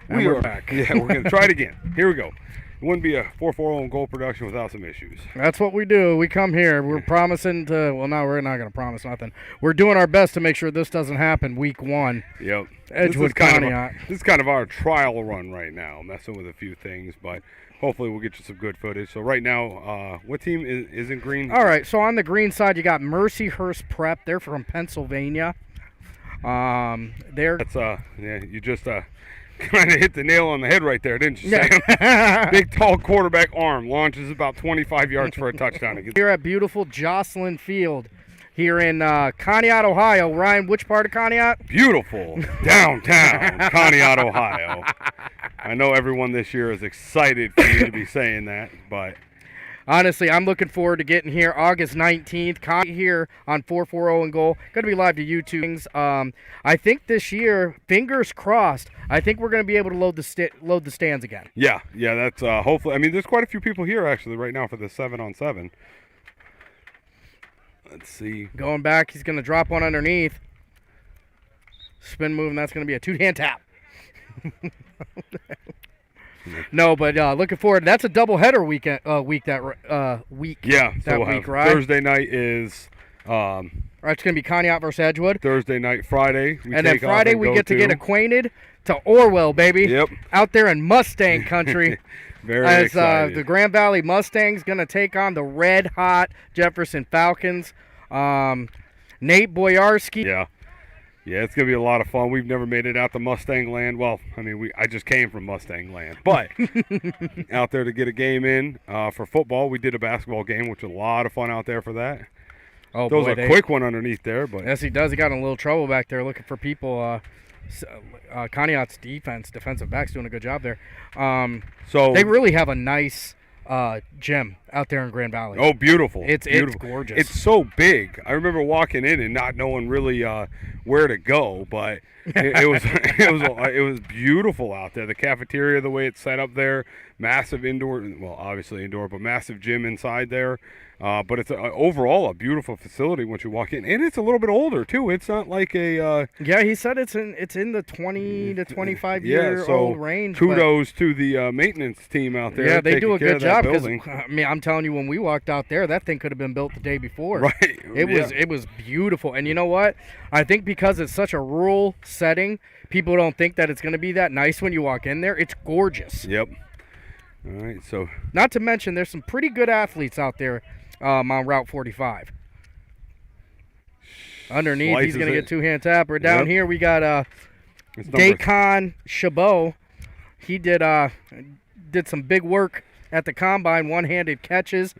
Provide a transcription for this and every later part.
And we're back. Yeah, we're going to try it again. Here we go. It wouldn't be a 4-4-0 goal production without some issues. That's what we do. We come here. We're promising to. Well, no, we're not going to promise nothing. We're doing our best to make sure this doesn't happen week 1. Yep. Edgewood Conneaut. This is kind of our trial run right now, messing with a few things, but hopefully we'll get you some good footage. So right now, what team is in green? All right, so on the green side, you got Mercy Hurst Prep. They're from Pennsylvania. That's you just kind of hit the nail on the head right there, didn't you, Sam? Big, tall quarterback arm launches about 25 yards for a touchdown. Here at beautiful Jocelyn Field here in Conneaut, Ohio. Ryan, which part of Conneaut? Beautiful downtown Conneaut, Ohio. I know everyone this year is excited for you to be saying that, but honestly, I'm looking forward to getting here August 19th. Here on 440 and Goal. Going to be live to YouTube. I think this year, fingers crossed, I think we're going to be able to load the stands again. Yeah, that's hopefully. I mean, there's quite a few people here actually right now for the 7-on-7. Let's see. Going back, he's going to drop one underneath. Spin move, and that's going to be a two-hand tap. No, but looking forward. That's a doubleheader week. Yeah, so week, right? Thursday night is. It's going to be Conneaut versus Edgewood. Friday, and then Friday we get to get acquainted to Orwell, baby. Yep. Out there in Mustang country. Very excited. The Grand Valley Mustangs going to take on the red-hot Jefferson Falcons. Nate Boyarski. Yeah, it's going to be a lot of fun. We've never made it out to Mustang Land. Well, I mean, I just came from Mustang Land. But out there to get a game in for football. We did a basketball game, which was a lot of fun out there for that. Oh, Those are a quick one underneath there. But yes, he does. He got in a little trouble back there looking for people. Conneaut's defensive backs doing a good job there. So they really have a nice gym out there in Grand Valley. Oh, beautiful. It's gorgeous. It's so big. I remember walking in and not knowing really where to go, but it was beautiful out there. The cafeteria, the way it's set up there, massive indoor, well, obviously indoor, but massive gym inside there. But it's overall a beautiful facility once you walk in, and it's a little bit older too. It's not like a yeah. He said it's in the 20 to 25 year old range. Kudos to the maintenance team out there. Yeah, they do a good job. Because I mean, I'm telling you, when we walked out there, that thing could have been built the day before. Right. It was beautiful, and you know what? I think because it's such a rural setting, people don't think that it's going to be that nice when you walk in there. It's gorgeous. Yep. All right. So not to mention, there's some pretty good athletes out there. On Route 45. Underneath, he's going to get two-hand tapper. Down here, we got Dacon Chabot. He did some big work at the combine, one-handed catches.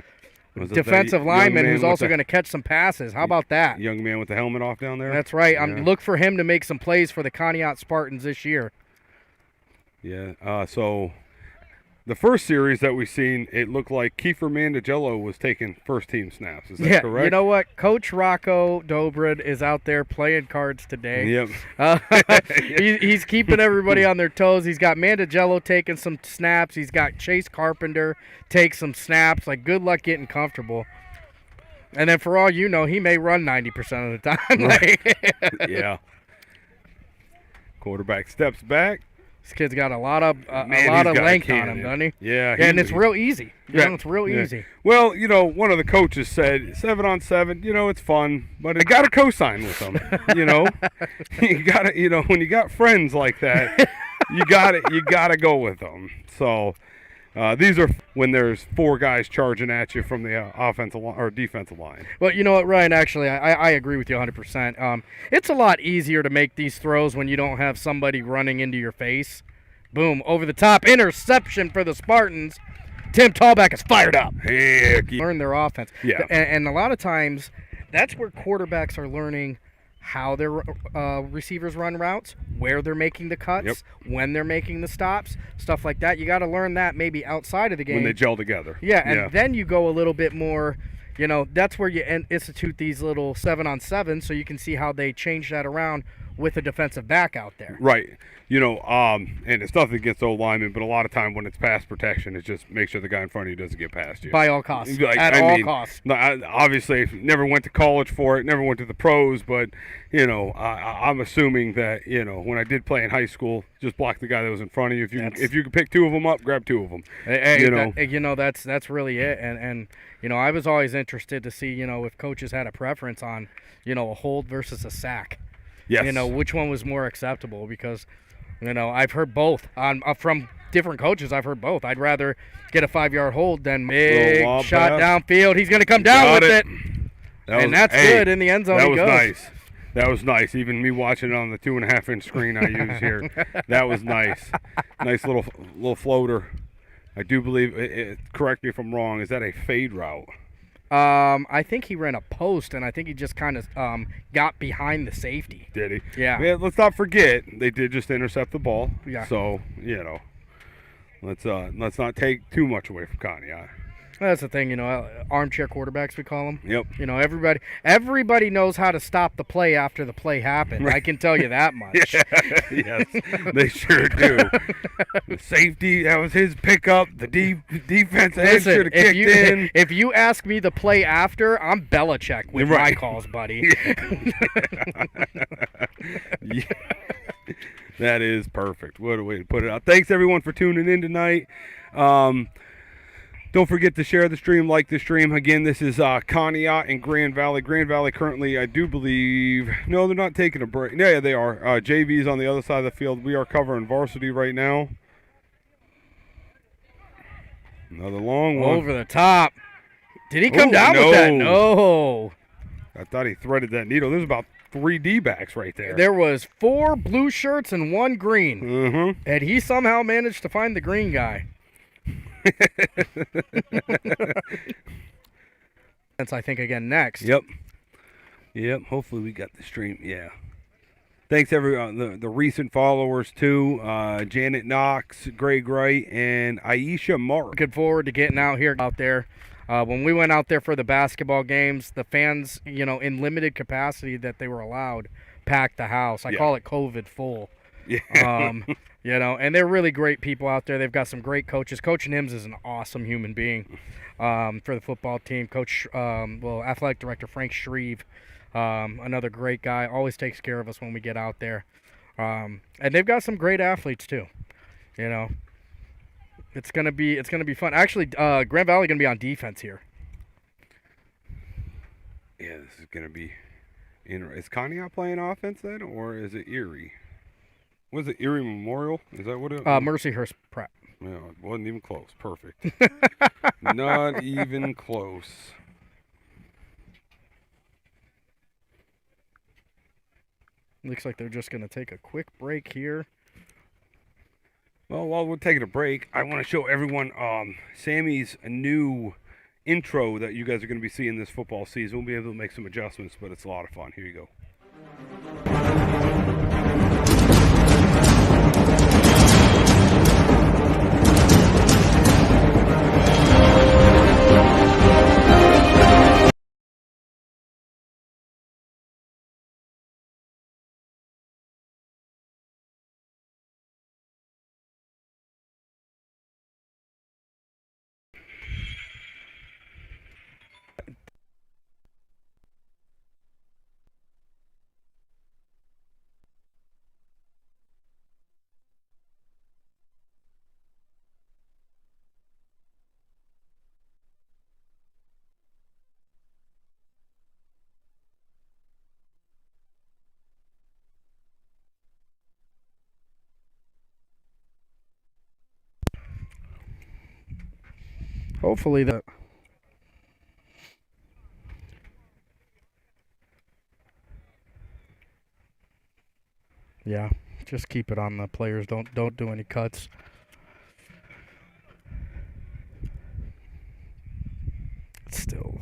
Defensive lineman who's also going to catch some passes. How about that? Young man with the helmet off down there? That's right. Look for him to make some plays for the Conneaut Spartans this year. Yeah, so the first series that we've seen, it looked like Kiefer Mandigello was taking first-team snaps. Is that correct? You know what? Coach Rocco Dobrid is out there playing cards today. Yep. He's keeping everybody on their toes. He's got Mandigello taking some snaps. He's got Chase Carpenter take some snaps. Like, good luck getting comfortable. And then for all you know, he may run 90% of the time. Right. Yeah. Quarterback steps back. This kid's got a lot of length on him, doesn't he? Yeah. And it's real easy. It's real easy. Well, one of the coaches said 7-on-7, it's fun, but I got to co-sign with them. You got to, when you got friends like that, you got to go with them. So these are when there's four guys charging at you from the offensive line or defensive line. Well, you know what, Ryan? Actually, I agree with you 100%. It's a lot easier to make these throws when you don't have somebody running into your face. Boom, over the top, interception for the Spartans. Tim Tallback is fired up. Heck yeah. Learn their offense. Yeah. And a lot of times, that's where quarterbacks are learning how their receivers run routes, where they're making the cuts, when they're making the stops, stuff like that. You got to learn that maybe outside of the game. When they gel together. Yeah, and then you go a little bit more, that's where you institute these little 7-on-7 so you can see how they change that around with a defensive back out there. Right. And it's nothing against O linemen, but a lot of time when it's pass protection, it's just make sure the guy in front of you doesn't get past you. By all costs. Like, At all costs. Obviously, never went to college for it, never went to the pros, but, I'm assuming that, when I did play in high school, just block the guy that was in front of you. If you could pick two of them up, grab two of them. That's really it. And I was always interested to see, if coaches had a preference on, a hold versus a sack. Yes. Which one was more acceptable, because, I've heard both from different coaches. I've heard both. I'd rather get a 5-yard hold than big shot downfield. He's going to come down with it. That's good in the end zone. That was nice. That was nice. Even me watching it on the 2.5-inch screen I use here, that was nice. Nice little floater. I do believe. Correct me if I'm wrong. Is that a fade route? I think he ran a post, and I think he just kind of got behind the safety. Did he? Yeah. Let's not forget they did just intercept the ball. Yeah. So let's not take too much away from Conneaut. That's the thing, armchair quarterbacks, we call them. Yep. Everybody knows how to stop the play after the play happened. Right. I can tell you that much. Yes, they sure do. The safety, that was his pickup. The defense end should have kicked in. If you ask me the play after, I'm Belichick with my calls, buddy. Yeah. That is perfect. What a way to put it out. Thanks, everyone, for tuning in tonight. Don't forget to share the stream, like the stream. Again, this is Conneaut in Grand Valley. Grand Valley currently, I do believe, no, they're not taking a break. Yeah, they are. JV's on the other side of the field. We are covering varsity right now. Another long one. Over the top. Did he come down with that? No. I thought he threaded that needle. There's about 3 D-backs right there. There was 4 blue shirts and 1 green. Mm-hmm. And he somehow managed to find the green guy. That's, I think, again next. Yep. Hopefully we got the stream. Yeah. Thanks everyone, the recent followers too. Janet Knox, Greg Wright, and Aisha Mark. Looking forward to getting out there. When we went out there for the basketball games, the fans, in limited capacity that they were allowed, packed the house. I call it COVID full. Yeah. And they're really great people out there. They've got some great coaches. Coach Nims is an awesome human being for the football team. Coach, athletic director Frank Shreve, another great guy. Always takes care of us when we get out there. And they've got some great athletes too. It's gonna be fun. Actually, Grand Valley gonna be on defense here. Yeah, this is gonna be. Is Conneaut playing offense then, or is it Erie? Was it Erie Memorial? Is that what it was? Mercy Hurst Prep. Yeah, it wasn't even close. Perfect. Not even close. Looks like they're just going to take a quick break here. Well, while we're taking a break, I want to show everyone Sammy's new intro that you guys are going to be seeing this football season. We'll be able to make some adjustments, but it's a lot of fun. Here you go. Hopefully that. Yeah, just keep it on the players. Don't do any cuts. Still.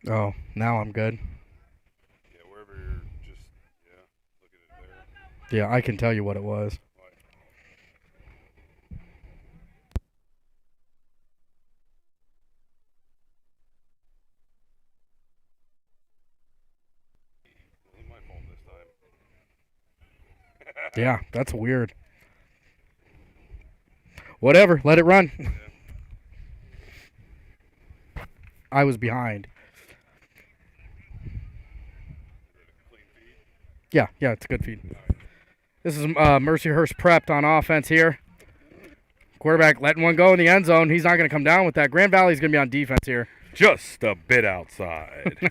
Oh, now I'm good. Yeah, wherever you're just, yeah, look at it there. Yeah, I can tell you what it was. It wasn't my fault this time. Yeah, that's weird. Whatever, let it run. Yeah. I was behind. Clean feed. Yeah, it's a good feed. This is Mercy Hurst prepped on offense here. Quarterback letting one go in the end zone. He's not going to come down with that. Grand Valley's going to be on defense here. Just a bit outside.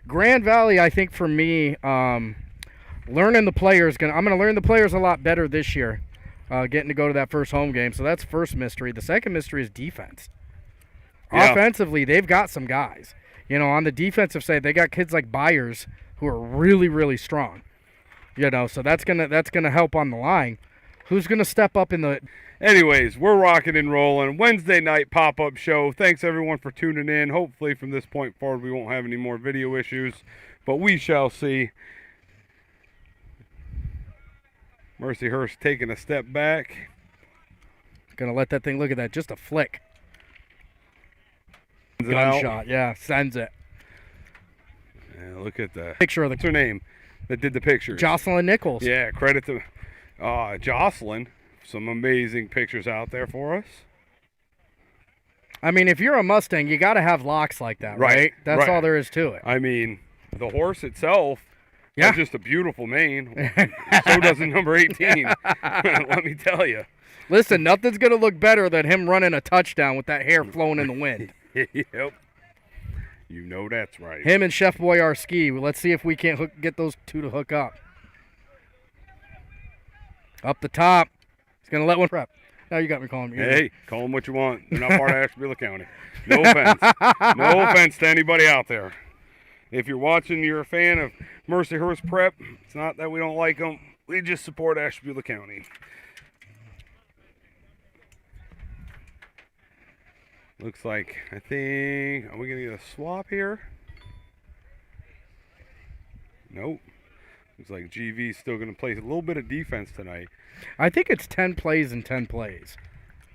Grand Valley, I think for me, learning the players. I'm going to learn the players a lot better this year. Getting to go to that first home game. So that's first mystery. The second mystery is defense. Yeah. Offensively, they've got some guys. You know, on the defensive side, they got kids like Byers who are really, really strong. You know, so that's gonna help on the line. Who's gonna step up in the? Anyways, we're rocking and rolling. Wednesday night pop-up show. Thanks everyone for tuning in. Hopefully from this point forward we won't have any more video issues, but we shall see. Mercy Hurst taking a step back. Gonna let that thing, look at that, just a flick. Sends it out. Gunshot, yeah, sends it. Yeah, look at that. Picture of What's her name that did the pictures? Jocelyn Nichols. Yeah, credit to Jocelyn. Some amazing pictures out there for us. I mean, if you're a Mustang, you got to have locks like that, right? That's right. all there is to it. I mean, the horse itself Yeah. has just a beautiful mane. So does the number 18. Let me tell you. Listen, nothing's going to look better than him running a touchdown with that hair flowing in the wind. Yep. You know that's right. Him and Chef Boyarski. Let's see if we can't get those two to hook up. Up the top. He's going to let one prep. Now you got me calling me. Hey, call them what you want. They're not part of Ashtabula County. No offense. No offense to anybody out there. If you're watching, you're a fan of Mercy Hurst Prep. It's not that we don't like them. We just support Ashtabula County. Looks like, I think, are we going to get a swap here? Nope. Looks like GV's still going to play a little bit of defense tonight. I think it's 10 plays and 10 plays.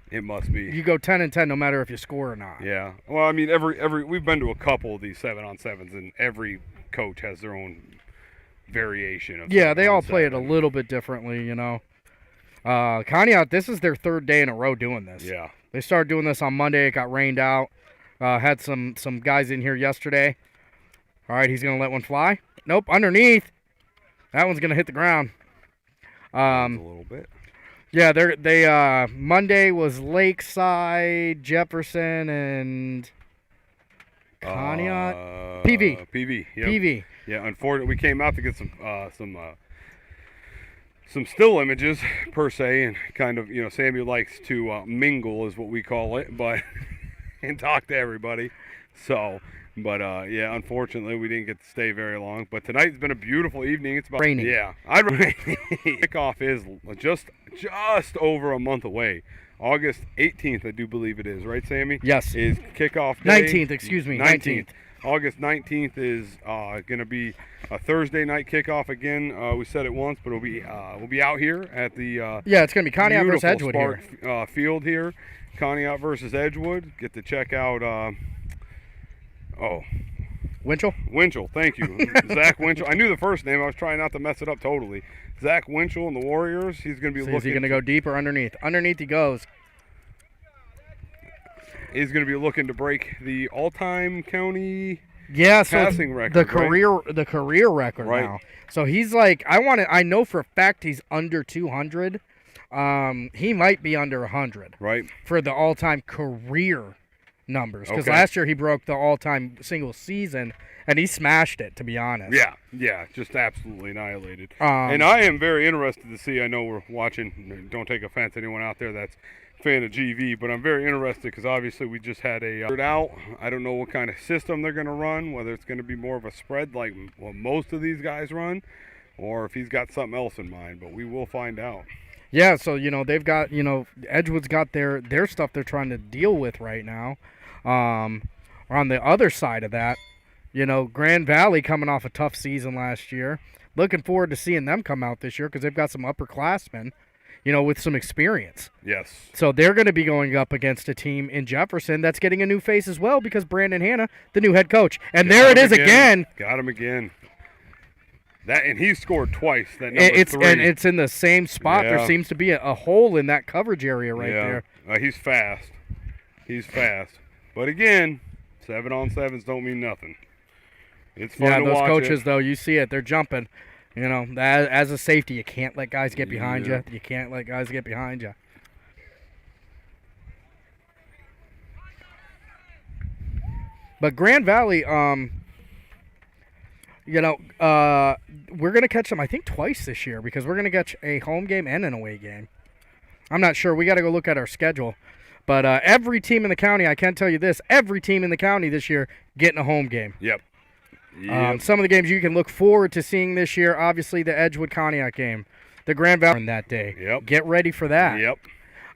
It must be. You go 10 and 10 no matter if you score or not. Yeah. Well, I mean, every we've been to a couple of these 7-on-7s, and every coach has their own variation of. Yeah, they all play it a 7-on-7. little bit differently, you know. Conneaut, this is their third day in a row doing this. Yeah. They started doing this on Monday. It got rained out. Had some guys in here yesterday. All right, he's going to let one fly. Nope, underneath. That one's going to hit the ground. A little bit. Yeah, they Monday was Lakeside, Jefferson, and Conneaut. PV. PV. Yep. PV. Yeah. Unfortunately, we came out to get some still images per se, and kind of, you know, Samuel likes to mingle is what we call it, but and talk to everybody. So, but yeah, unfortunately we didn't get to stay very long. But tonight's been a beautiful evening. It's about Raining. Yeah, kickoff is just over a month away. August 18th, I do believe it is, right, Sammy? Yes. Is kickoff day. 19th, excuse me. 19th. August 19th is going to be a Thursday night kickoff again. We said it once, but we'll be out here at the Yeah, it's going to be Conneaut versus Edgewood here. Field here, Conneaut versus Edgewood. Get to check out. Winchell, thank you, Zach Winchell. I knew the first name. I was trying not to mess it up totally. Zach Winchell and the Warriors. He's going to be looking. Is he going to go deep or underneath? Underneath he goes. He's going to be looking to break the all-time county passing record, the career record now. So he's like, I know for a fact he's under 200. He might be under 100. Right. For the all-time career numbers, because last year he broke the all-time single season, and he smashed it, to be honest. Yeah, just absolutely annihilated. And I am very interested to see. I know we're watching. Don't take offense, anyone out there that's fan of GV, but I'm very interested because obviously we just had a out. I don't know what kind of system they're going to run, whether it's going to be more of a spread like what most of these guys run, or if he's got something else in mind, but we will find out. Yeah, so, you know, they've got, you know, Edgewood's got their stuff they're trying to deal with right now. On the other side of that, Grand Valley coming off a tough season last year. Looking forward to seeing them come out this year because they've got some upperclassmen, with some experience. Yes. So they're going to be going up against a team in Jefferson that's getting a new face as well because Brandon Hanna, the new head coach. And there it is again. Got him again. And he scored twice. That number it's 3. And it's in the same spot. Yeah. There seems to be a hole in that coverage area right there. He's fast. But again, 7-on-7s don't mean nothing. It's fun to those watch coaches, though, you see it. They're jumping. As a safety, you can't let guys get behind you. You can't let guys get behind you. But Grand Valley, we're going to catch them, I think, twice this year because we're going to catch a home game and an away game. I'm not sure. We got to go look at our schedule. But every team in the county, I can tell you this, every team in the county this year getting a home game. Yep. Some of the games you can look forward to seeing this year, obviously the Edgewood-Conneaut game, the Grand Valley that day. Yep. Get ready for that. Yep.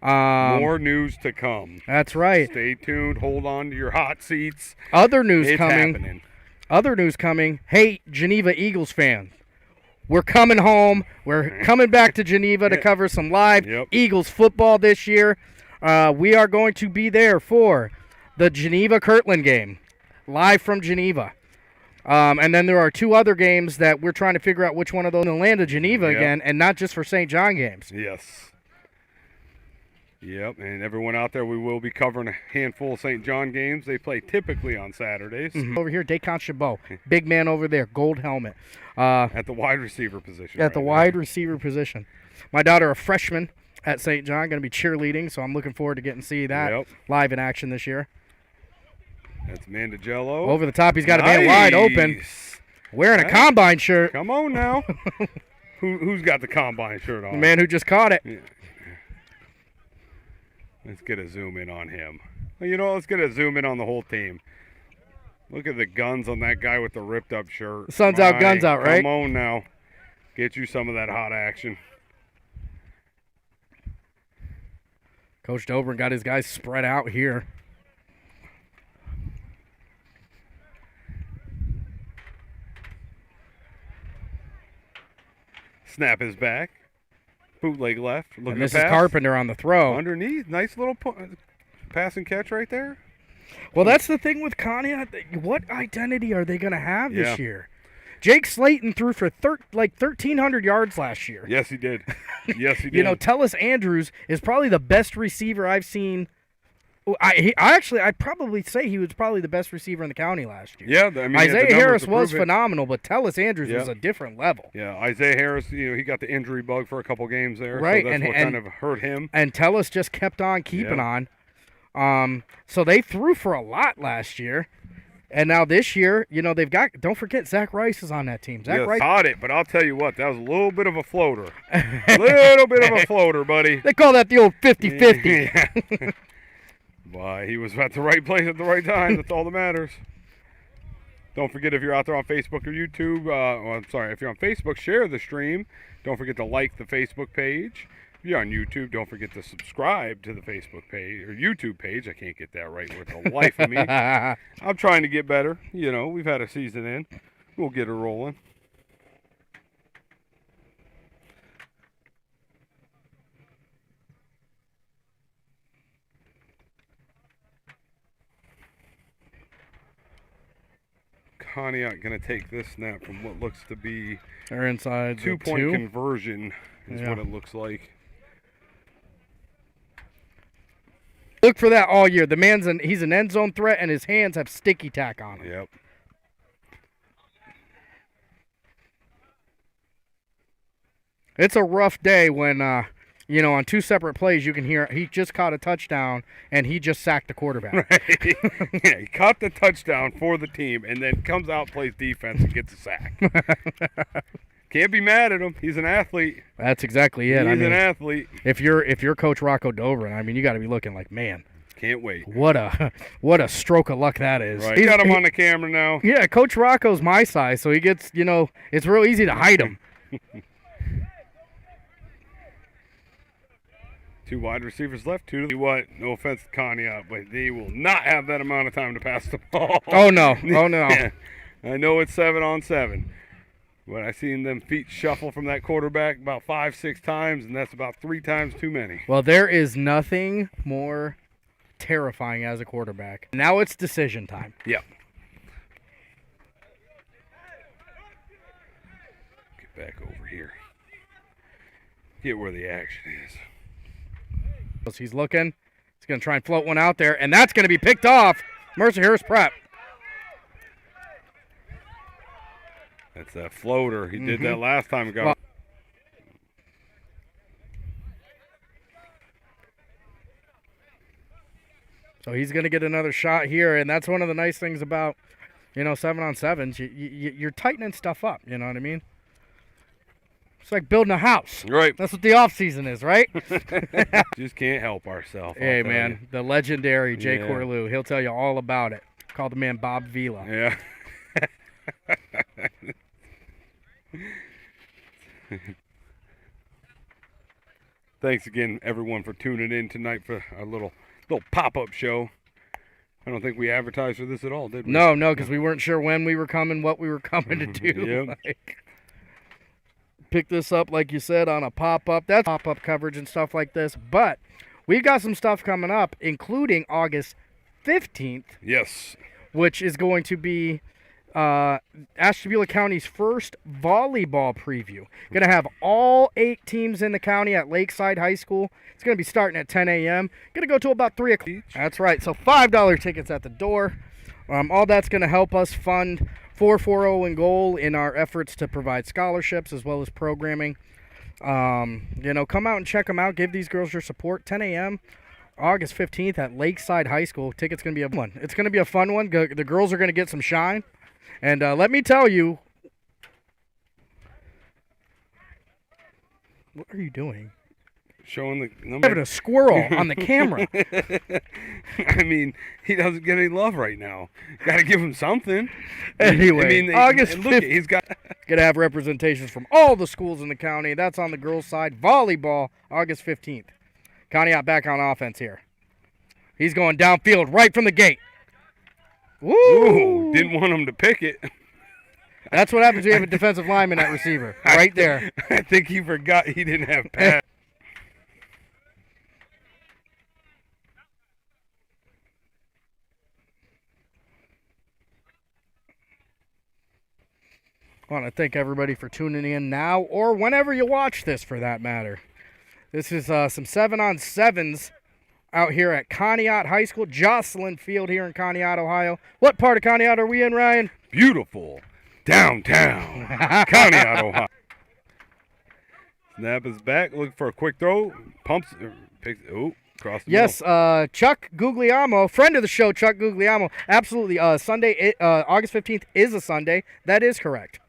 More news to come. That's right. Stay tuned. Hold on to your hot seats. Other news it's coming. Happening. Other news coming. Hey, Geneva Eagles fans. We're coming home. We're coming back to Geneva to cover some live Eagles football this year. We are going to be there for the Geneva-Kirtland game, live from Geneva. And then there are 2 other games that we're trying to figure out which one of those in Atlanta, Geneva again, and not just for St. John games. Yes. Yep, and everyone out there, we will be covering a handful of St. John games. They play typically on Saturdays. Mm-hmm. Over here, Descon Chabot, big man over there, gold helmet. At the wide receiver position. At the wide receiver position. My daughter, a freshman at St. John, going to be cheerleading, so I'm looking forward to getting to see that live in action this year. That's Mandagello. Over the top, he's got a man wide open, wearing a Combine shirt. Come on now. Who's got the Combine shirt on? The man who just caught it. Yeah. Let's get a zoom in on him. Well, let's get a zoom in on the whole team. Look at the guns on that guy with the ripped up shirt. Sun's out, guns out, right? Come on now. Get you some of that hot action. Coach Dobrin got his guys spread out here. Snap is back. Bootleg left. And this is Carpenter on the throw. Underneath. Nice little pass and catch right there. Well, that's the thing with Conneaut. What identity are they going to have this year? Jake Slayton threw for 1,300 yards last year. Yes, he did. Yes, he did. Tellis Andrews is probably the best receiver I've seen. I'd probably say he was probably the best receiver in the county last year. Yeah, I mean, Isaiah Harris was phenomenal, but Tellis Andrews was a different level. Yeah, Isaiah Harris, he got the injury bug for a couple games there, right? So that's what kind of hurt him. And Tellis just kept on keeping on. So they threw for a lot last year. And now this year, they've got, don't forget, Zach Rice is on that team. Zach Rice caught it, but I'll tell you what, that was a little bit of a floater. A little bit of a floater, buddy. They call that the old 50-50. Yeah. But he was at the right place at the right time. That's all that matters. Don't forget, if you're out there on Facebook or YouTube, if you're on Facebook, share the stream. Don't forget to like the Facebook page. If you're on YouTube, don't forget to subscribe to the Facebook page or YouTube page. I can't get that right with the life of me. I'm trying to get better. We've had a season in. We'll get it rolling. Conneaut going to take this snap from what looks to be or inside two-point conversion is what it looks like. Look for that all year. The he's an end zone threat, and his hands have sticky tack on them. Yep. It's a rough day when, on 2 separate plays you can hear he just caught a touchdown and he just sacked the quarterback. Right. Yeah, he caught the touchdown for the team and then comes out, plays defense, and gets a sack. Can't be mad at him. He's an athlete. That's exactly it. He's an athlete. If you're Coach Rocco Dobrin, you got to be looking like, man. Can't wait. What a stroke of luck that is. Right. Got him on the camera now. Yeah, Coach Rocco's my size, so he gets, it's real easy to hide him. 2 wide receivers left. 2 to what? No offense to Conneaut, but they will not have that amount of time to pass the ball. Oh, no. Oh, no. Yeah. I know it's 7-on-7. But I've seen them feet shuffle from that quarterback about 5-6 times, and that's about 3 times too many. Well, there is nothing more terrifying as a quarterback. Now it's decision time. Yep. Get back over here. Get where the action is. He's looking. He's going to try and float one out there, and that's going to be picked off. Mercer Hurst prep. That's that floater. He did that last time ago. So he's going to get another shot here, and that's one of the nice things about, 7-on-7s. You're tightening stuff up, you know what I mean? It's like building a house. Right. That's what the off-season is, right? Just can't help ourselves. Hey, man, the legendary Jay Corlew. He'll tell you all about it. Call the man Bob Vila. Yeah. Thanks again, everyone, for tuning in tonight for our little pop-up show. I don't think we advertised for this at all, did we? No, because we weren't sure when we were coming, what we were coming to do. Yep. Pick this up, like you said, on a pop-up. That's pop-up coverage and stuff like this. But we've got some stuff coming up, including August 15th. Yes. Which is going to be Ashtabula County's first volleyball preview. Going to have all 8 teams in the county at Lakeside High School. It's going to be starting at 10 a.m. Going to go to about 3 o'clock. That's right. So $5 tickets at the door. All that's going to help us fund 440 and Goal in our efforts to provide scholarships as well as programming. Come out and check them out. Give these girls your support. 10 a.m. August 15th at Lakeside High School. Tickets going to be a fun one. It's going to be a fun one. The girls are going to get some shine. And let me tell you, what are you doing? Showing the number. Having a squirrel on the camera. I mean, he doesn't get any love right now. Got to give him something. Anyway, August 15th. He's got going to have representations from all the schools in the county. That's on the girls' side. Volleyball, August 15th. Conneaut back on offense here. He's going downfield right from the gate. Woo! Ooh, didn't want him to pick it. That's what happens when you have a defensive lineman at receiver. Right there. I think he forgot he didn't have pass. I want to thank everybody for tuning in now or whenever you watch this, for that matter. This is some 7-on-7s out here at Conneaut High School, Jocelyn Field here in Conneaut, Ohio. What part of Conneaut are we in, Ryan? Beautiful downtown Conneaut, Ohio. Snap is back, looking for a quick throw. Pumps, picks, cross the middle. Chuck Guglielmo, friend of the show, Chuck Guglielmo. Absolutely, Sunday, August 15th is a Sunday. That is correct.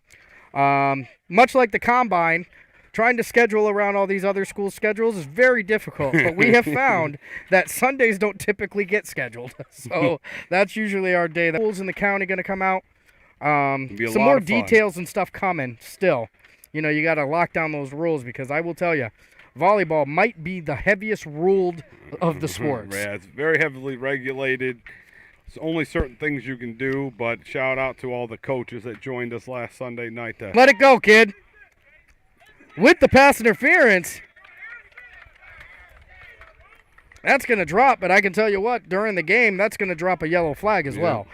Much like the Combine, trying to schedule around all these other school schedules is very difficult, but we have found that Sundays don't typically get scheduled. So that's usually our day. The schools in the county going to come out. Some more details and stuff coming still. You got to lock down those rules, because I will tell you, volleyball might be the heaviest ruled of the sports. Yeah, it's very heavily regulated. It's only certain things you can do, but shout out to all the coaches that joined us last Sunday night. Let it go, kid. With the pass interference, that's going to drop, but I can tell you what, during the game, that's going to drop a yellow flag as well.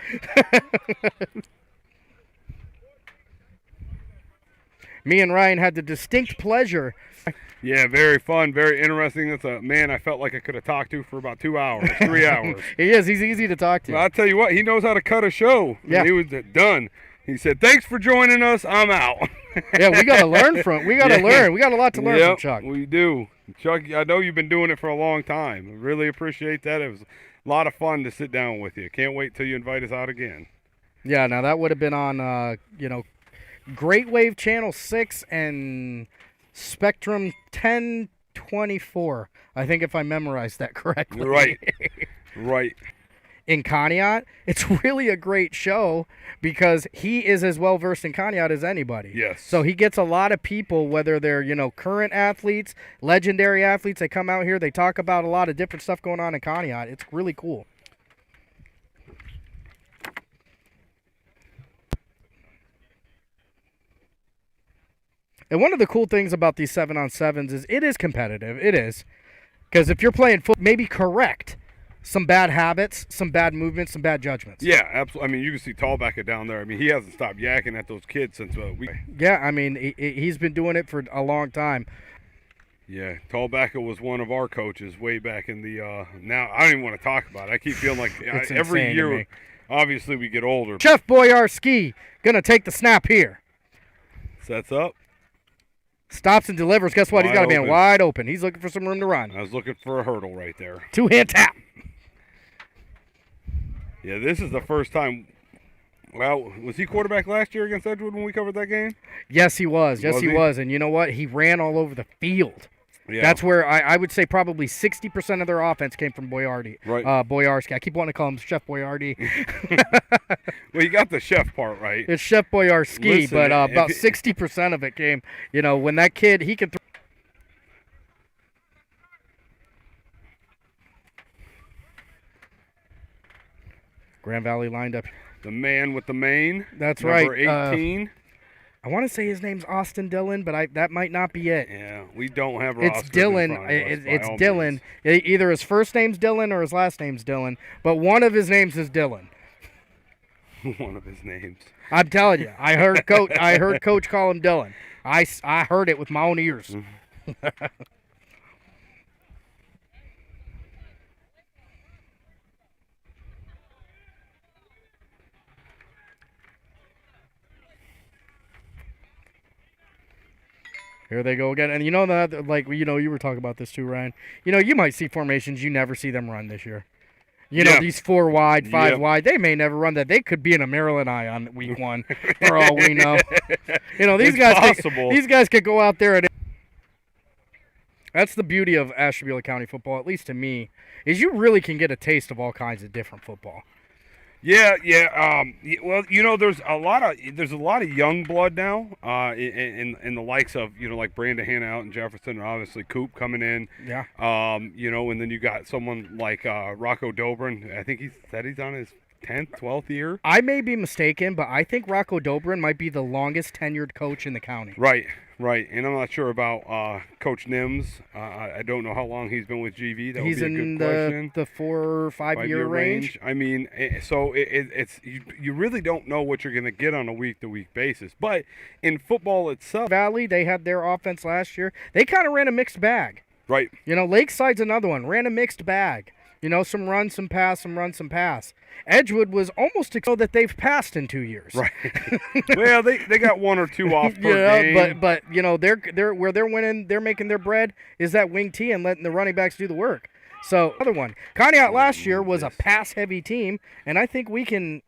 Me and Ryan had the distinct pleasure. Yeah, very fun, very interesting. That's a man I felt like I could have talked to for about 2 hours, 3 hours. He is. He's easy to talk to. Well, I'll tell you what, he knows how to cut a show. Yeah. He was done. He said, "Thanks for joining us. I'm out." Yeah, we got to learn from. We got to learn. We got a lot to learn from Chuck. We do. Chuck, I know you've been doing it for a long time. I really appreciate that. It was a lot of fun to sit down with you. Can't wait till you invite us out again. Yeah, now that would have been on, Great Wave Channel 6 and Spectrum 1024. I think if I memorized that correctly. Right. Right. in Conneaut, it's really a great show because he is as well versed in Conneaut as anybody. Yes. So he gets a lot of people, whether they're, current athletes, legendary athletes, they come out here, they talk about a lot of different stuff going on in Conneaut. It's really cool. And one of the cool things about these 7-on-7s is it is competitive. It is. Because if you're playing football, maybe correct some bad habits, some bad movements, some bad judgments. Yeah, absolutely. I mean, you can see Tallbacker down there. I mean, he hasn't stopped yakking at those kids since we. Yeah, I mean, he's been doing it for a long time. Yeah, Tallbacker was one of our coaches way back in the. Now I don't even want to talk about it. I keep feeling like every year, obviously we get older. Chef Boyarski gonna take the snap here. Sets up. Stops and delivers. Guess what? He's got a man wide open. He's looking for some room to run. I was looking for a hurdle right there. Two-hand tap. Yeah, this is the first time. Well, was he quarterback last year against Edgewood when we covered that game? Yes, he was. Yes, he was. And you know what? He ran all over the field. Yeah. That's where I would say probably 60% of their offense came from Boyardi. Right. Boyarski. I keep wanting to call him Chef Boyardi. Well, you got the chef part right. It's Chef Boyarski, but about 60% of it came, when that kid, he can throw. Grand Valley lined up. The man with the mane. That's number right. 18. I want to say his name's Austin Dillon, but that might not be it. Yeah, we don't have It's rosters Dillon. in front of us, It's by all Dillon. means. Either his first name's Dillon or his last name's Dillon, but one of his names is Dillon. One of his names. I'm telling you, I heard Coach call him Dillon. I heard it with my own ears. Here they go again. And you were talking about this too, Ryan. You might see formations you never see them run this year. These 4 wide, 5 wide, they may never run that. They could be in a Maryland Eye on week 1 for all we know. These guys could go out there and that's the beauty of Ashtabula County football, at least to me, is you really can get a taste of all kinds of different football. Yeah. Well, there's a lot of young blood now, in the likes of like Brandon Hannout and Jefferson, and obviously Coop coming in. Yeah. And then you got someone like Rocco Dobrin. I think he said he's on his 10th, 12th year. I may be mistaken, but I think Rocco Dobrin might be the longest tenured coach in the county. Right. And I'm not sure about Coach Nims. I don't know how long he's been with GV. That he's would be a in good question. the 4 or 5 year range. I mean, so it's you really don't know what you're going to get on a week-to-week basis. But in football itself, Valley, they had their offense last year. They kind of ran a mixed bag. Right. Lakeside's another one. Ran a mixed bag. Some run, some pass, some run, some pass. Edgewood was almost that they've passed in 2 years. Right. Well, they got 1 or 2 off per game. But they're where they're winning, they're making their bread is that wing T and letting the running backs do the work. So other one, Conneaut last year was a pass heavy team, and I think we can.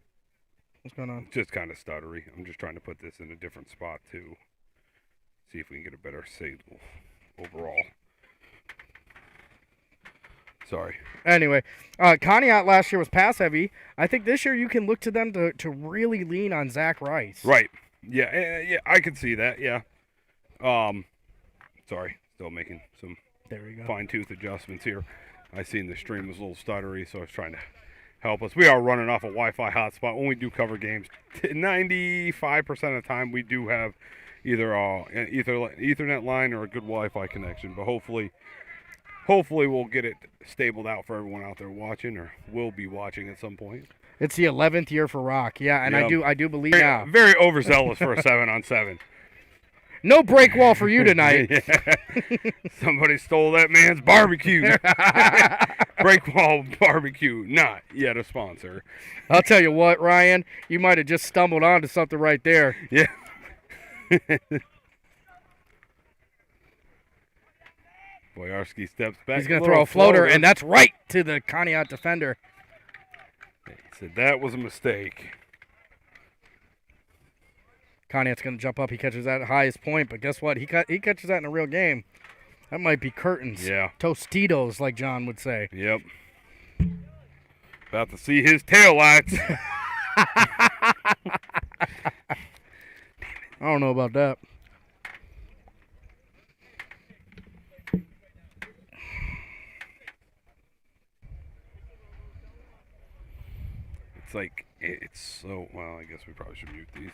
What's going on? Just kind of stuttery. I'm just trying to put this in a different spot too. See if we can get a better signal overall. Sorry. Anyway, Conneaut last year was pass heavy. I think this year you can look to them to really lean on Zach Rice. Right. Yeah, I could see that. Yeah. Sorry, still making some fine-tooth adjustments here. I seen the stream was a little stuttery, so I was trying to help us. We are running off a Wi-Fi hotspot when we do cover games. 95% of the time we do have either an Ethernet line or a good Wi-Fi connection, but hopefully we'll get it stabled out for everyone out there watching, or will be watching at some point. It's the 11th year for Rock, yeah, and I do believe now. Very overzealous for a 7-on-7. No break wall for you tonight. Somebody stole that man's barbecue. Break wall barbecue, not yet a sponsor. I'll tell you what, Ryan, you might have just stumbled onto something right there. Yeah. Boyarski steps back. He's going to throw a floater, and that's right to the Conneaut defender. He said that was a mistake. Conneaut's going to jump up. He catches that at highest point, but guess what? He catches that in a real game. That might be curtains. Yeah. Tostitos, like John would say. Yep. About to see his taillights. I don't know about that. It's like, it's so, well, I guess we probably should mute these.